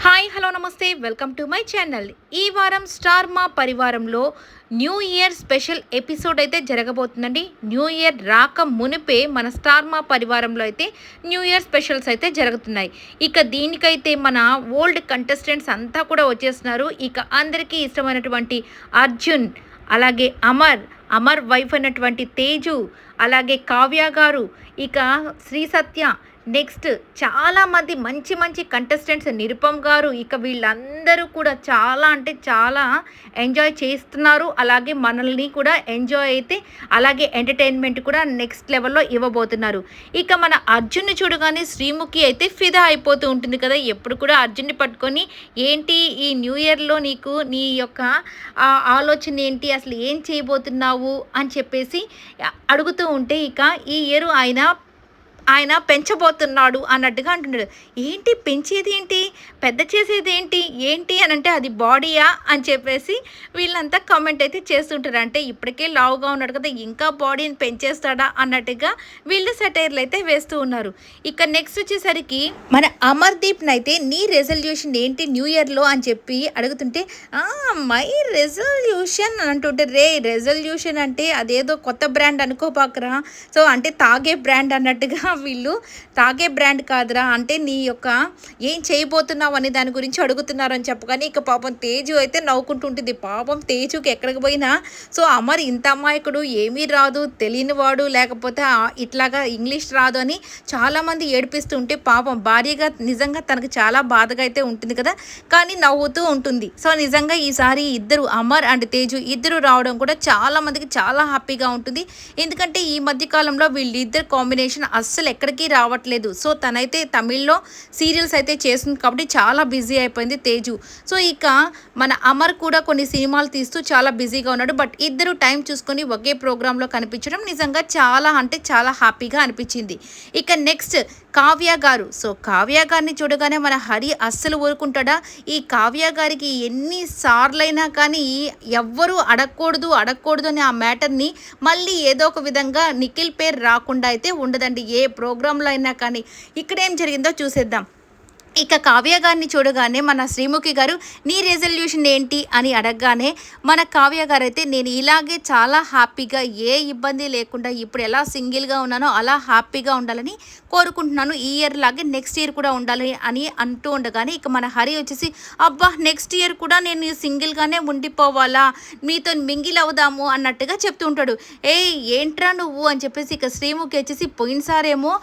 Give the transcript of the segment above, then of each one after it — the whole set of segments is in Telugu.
హాయ్ హలో నమస్తే వెల్కమ్ టు మై ఛానల్. ఈ వారం స్టార్ మా పరివారంలో న్యూ ఇయర్ స్పెషల్ ఎపిసోడ్ అయితే జరగబోతుందండి. న్యూ ఇయర్ రాక మునిపే మన స్టార్ మా పరివారంలో అయితే న్యూ ఇయర్ స్పెషల్స్ అయితే జరుగుతున్నాయి. ఇక దీనికైతే మన ఓల్డ్ కంటెస్టెంట్స్ అంతా కూడా వచ్చేస్తున్నారు. ఇక అందరికీ ఇష్టమైనటువంటి అర్జున్, అలాగే అమర్ వైఫ్ అయినటువంటి తేజు, అలాగే కావ్య గారు, ఇక శ్రీ సత్య, నెక్స్ట్ చాలామంది మంచి మంచి కంటెస్టెంట్స్, నిరుపమ్ గారు, ఇక వీళ్ళందరూ కూడా చాలా అంటే చాలా ఎంజాయ్ చేస్తున్నారు. అలాగే మనల్ని కూడా ఎంజాయ్ అయితే అలాగే ఎంటర్టైన్మెంట్ కూడా నెక్స్ట్ లెవెల్లో ఇవ్వబోతున్నారు. ఇక మన అర్జున్ని చూడగానే శ్రీముఖి అయితే ఫిదా అయిపోతూ ఉంటుంది కదా. ఎప్పుడు కూడా అర్జున్ని పట్టుకొని ఏంటి ఈ న్యూ ఇయర్లో నీకు నీ యొక్క ఆలోచన ఏంటి, అసలు ఏం చేయబోతున్నావు అని చెప్పేసి అడుగుతూ ఉంటే, ఇక ఈ ఇయర్ ఆయన పెంచబోతున్నాడు అన్నట్టుగా అంటున్నాడు. ఏంటి పెంచేది ఏంటి, పెద్ద చేసేది ఏంటి ఏంటి అని అంటే అది బాడీయా అని చెప్పేసి వీళ్ళంతా కామెంట్ అయితే చేస్తుంటారు. అంటే ఇప్పటికే లావుగా ఉన్నాడు కదా, ఇంకా బాడీని పెంచేస్తాడా అన్నట్టుగా వీళ్ళు సెటైర్లు అయితే వేస్తూ ఉన్నారు. ఇక నెక్స్ట్ వచ్చేసరికి మన అమర్దీప్ని అయితే నీ రెజల్యూషన్ ఏంటి న్యూ ఇయర్లో అని చెప్పి అడుగుతుంటే, మై రెజల్యూషన్ అని అంటుంటే, రెజల్యూషన్ అంటే అదేదో కొత్త బ్రాండ్ అనుకోపాకరా, సో అంటే తాగే బ్రాండ్ అన్నట్టుగా, వీళ్ళు తాగే బ్రాండ్ కాదురా అంటే నీ యొక్క ఏం చేయబోతున్నావు అనే దాని గురించి అడుగుతున్నారని చెప్పగానే ఇక పాపం తేజు అయితే నవ్వుకుంటుంటుంది. పాపం తేజుకి ఎక్కడికి పోయినా సో అమర్ ఇంత అమాయకుడు, ఏమీ రాదు, తెలియనివాడు, లేకపోతే ఇట్లాగా ఇంగ్లీష్ రాదు అని చాలామంది ఏడిపిస్తుంటే పాపం భార్యగా నిజంగా తనకు చాలా బాధగా అయితే ఉంటుంది కదా, కానీ నవ్వుతూ ఉంటుంది. సో నిజంగా ఈసారి ఇద్దరు అమర్ అండ్ తేజు ఇద్దరు రావడం కూడా చాలా మందికి చాలా హ్యాపీగా ఉంటుంది. ఎందుకంటే ఈ మధ్య కాలంలో వీళ్ళిద్దరు కాంబినేషన్ అస్సలు ఎక్కడికి రావట్లేదు. సో తనైతే తమిళ్లో సీరియల్స్ అయితే చేస్తుంది కాబట్టి చాలా బిజీ అయిపోయింది తేజు. సో ఇక మన అమర్ కూడా కొన్ని సినిమాలు తీస్తూ చాలా బిజీగా ఉన్నాడు. బట్ ఇద్దరు టైం చూసుకొని ఒకే ప్రోగ్రాంలో కనిపించడం నిజంగా చాలా అంటే చాలా హ్యాపీగా అనిపించింది. ఇక నెక్స్ట్ కావ్య గారు. సో కావ్య గారిని చూడగానే మన హరి అస్సలు ఊరుకుంటాడా? ఈ కావ్య గారికి ఎన్నిసార్లైనా కానీ ఎవ్వరూ అడగకూడదు అని ఆ మ్యాటర్ని మళ్ళీ ఏదో ఒక విధంగా నిఖిల్ పేరు రాకుండా అయితే ఉండదండి ఏ ప్రోగ్రాంలో అయినా కానీ. ఇక్కడ ఏం జరిగిందో చూసేద్దాం. ఇక కావ్య గారిని చూడగానే మన శ్రీముఖి గారు నీ రెజల్యూషన్ ఏంటి అని అడగగానే మన కావ్య గారు అయితే నేను ఇలాగే చాలా హ్యాపీగా ఏ ఇబ్బంది లేకుండా ఇప్పుడు ఎలా సింగిల్గా ఉన్నానో అలా హ్యాపీగా ఉండాలని కోరుకుంటున్నాను, ఈ ఇయర్ లాగే నెక్స్ట్ ఇయర్ కూడా ఉండాలి అని అంటూ ఉండగానే ఇక మన హరి వచ్చేసి అబ్బా నెక్స్ట్ ఇయర్ కూడా నేను సింగిల్గానే ఉండిపోవాలా, మీతో మింగిల్ అవుదాము అన్నట్టుగా చెప్తూ ఉంటాడు. ఏంట్రా నువ్వు అని చెప్పేసి ఇక శ్రీముఖి వచ్చేసి పోయినసారేమో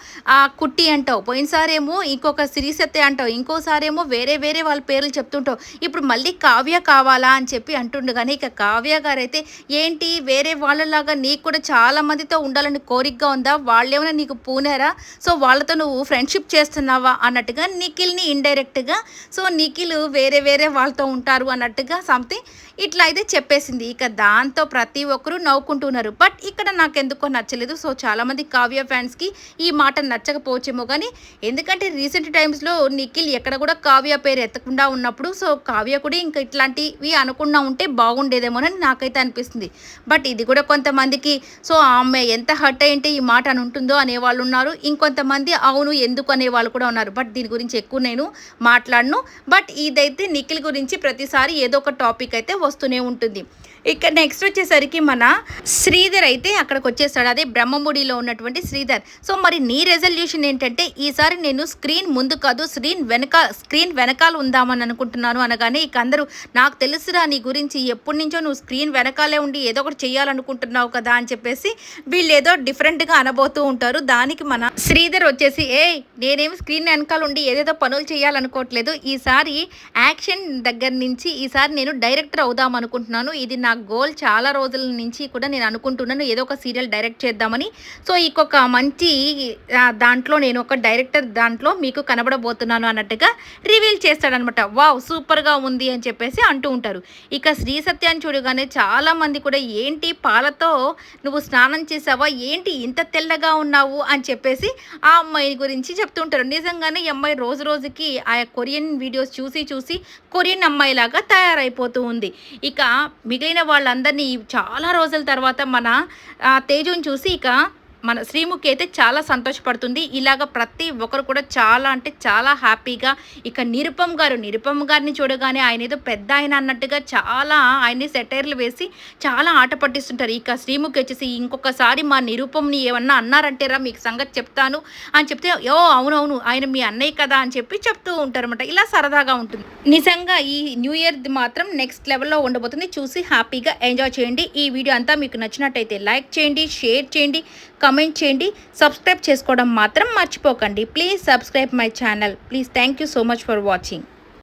కుట్టి అంటావు, పోయినసారేమో ఇంకొక సిరిసెత్తే అంటావు, ఇంకోసారేమో వేరే వాళ్ళ పేర్లు చెప్తుంటావు, ఇప్పుడు మళ్ళీ కావ్య కావాలా అని చెప్పి అంటుండగానే ఇక కావ్య గారు అయితే ఏంటి వేరే వాళ్ళలాగా నీకు కూడా చాలా మందితో ఉండాలని కోరికగా ఉందా, వాళ్ళేమైనా నీకు పూనారా, సో వాళ్ళతో నువ్వు ఫ్రెండ్షిప్ చేస్తున్నావా అన్నట్టుగా నిఖిల్ని ఇండైరెక్ట్గా, సో నిఖిల్ వేరే వాళ్ళతో ఉంటారు అన్నట్టుగా సంథింగ్ ఇట్లా అయితే చెప్పేసింది. ఇక దాంతో ప్రతి ఒక్కరూ నవ్వుకుంటున్నారు. బట్ ఇక్కడ నాకు ఎందుకో నచ్చలేదు. సో చాలామంది కావ్య ఫ్యాన్స్కి ఈ మాట నచ్చకపోవచ్చేమో కానీ, ఎందుకంటే రీసెంట్ టైమ్స్లో నిఖిల్ ఎక్కడ కూడా కావ్య పేరు ఎత్తకుండా ఉన్నప్పుడు సో కావ్య కూడా ఇంకా ఇట్లాంటివి అనుకున్నా ఉంటే బాగుండేదేమోనని నాకైతే అనిపిస్తుంది. బట్ ఇది కూడా కొంతమందికి సో ఆమె ఎంత హర్ట్ అయింటే ఈ మాట అని ఉంటుందో అనేవాళ్ళు ఉన్నారు, ఇంకొంతమంది అవును ఎందుకు అనేవాళ్ళు కూడా ఉన్నారు. బట్ దీని గురించి ఎక్కువ నేను మాట్లాడను. బట్ ఇదైతే నిఖిల్ గురించి ప్రతిసారి ఏదో ఒక టాపిక్ అయితే వస్తూనే ఉంటుంది. ఇక నెక్స్ట్ వచ్చేసరికి మన శ్రీధర్ అయితే అక్కడికి వచ్చేస్తాడు, అదే బ్రహ్మముడిలో ఉన్నటువంటి శ్రీధర్. సో మరి నీ రెజల్యూషన్ ఏంటంటే ఈసారి నేను స్క్రీన్ ముందు కాదు స్క్రీన్ వెనకాల ఉందామని అనుకుంటున్నాను అనగానే ఇక అందరూ నాకు తెలుసురా నీ గురించి, ఎప్పటి నుంచో నువ్వు స్క్రీన్ వెనకాలే ఉండి ఏదో ఒకటి చేయాలనుకుంటున్నావు కదా అని చెప్పేసి వీళ్ళు ఏదో డిఫరెంట్గా అనబోతూ ఉంటారు. దానికి మన శ్రీధర్ వచ్చేసి నేనేమి స్క్రీన్ వెనకాల ఉండి ఏదేదో పనులు చేయాలనుకోవట్లేదు, ఈసారి యాక్షన్ దగ్గర నుంచి ఈసారి నేను డైరెక్టర్ అవుదాం అనుకుంటున్నాను, ఇది నా గోల్, చాలా రోజుల నుంచి కూడా నేను అనుకుంటున్నాను ఏదో ఒక సీరియల్ డైరెక్ట్ చేద్దామని, సో ఇంకొక మంచి దాంట్లో నేను ఒక డైరెక్టర్ దాంట్లో మీకు కనబడబోతున్నాను అన్నట్టుగా రివీల్ చేస్తాడనమాట. వావ్ సూపర్గా ఉంది అని చెప్పేసి అంటూ ఉంటారు. ఇక శ్రీ సత్యాన్ని చూడగానే చాలామంది కూడా ఏంటి పాలతో నువ్వు స్నానం చేసావా, ఏంటి ఇంత తెల్లగా ఉన్నావు అని చెప్పేసి ఆ అమ్మాయి గురించి చెప్తుంటారు. నిజంగానే ఈ అమ్మాయి రోజు రోజుకి ఆ కొరియన్ వీడియోస్ చూసి కొరియన్ అమ్మాయిలాగా తయారైపోతూ ఉంది. ఇక మిగిలిన వాళ్ళందరినీ చాలా రోజుల తర్వాత మన తేజుని చూసి ఇక మన శ్రీముఖి అయితే చాలా సంతోషపడుతుంది. ఇలాగ ప్రతి ఒక్కరు కూడా చాలా అంటే చాలా హ్యాపీగా ఇక నిరుపమ్ గారిని చూడగానే ఆయన ఏదో పెద్ద ఆయన అన్నట్టుగా చాలా ఆయన్ని సెటైర్లు వేసి చాలా ఆట పట్టిస్తుంటారు. ఇక శ్రీముఖి వచ్చేసి ఇంకొకసారి మా నిరుపమ్ని ఏమన్నా అన్నారంటేరా మీకు సంగతి చెప్తాను అని చెప్తే, ఓ అవునవును ఆయన మీ అన్నయ్య కదా అని చెప్పి చెప్తూ ఉంటారన్నమాట. ఇలా సరదాగా ఉంటుంది. నిజంగా ఈ న్యూ ఇయర్ మాత్రం నెక్స్ట్ లెవెల్లో ఉండబోతుంది. చూసి హ్యాపీగా ఎంజాయ్ చేయండి. ఈ వీడియో అంతా మీకు నచ్చినట్టయితే లైక్ చేయండి, షేర్ చేయండి, కమెంట్ చేయండి, సబ్స్క్రైబ్ చేసుకోవడం మాత్రం మర్చిపోకండి. Please subscribe my channel. Please thank you so much for watching.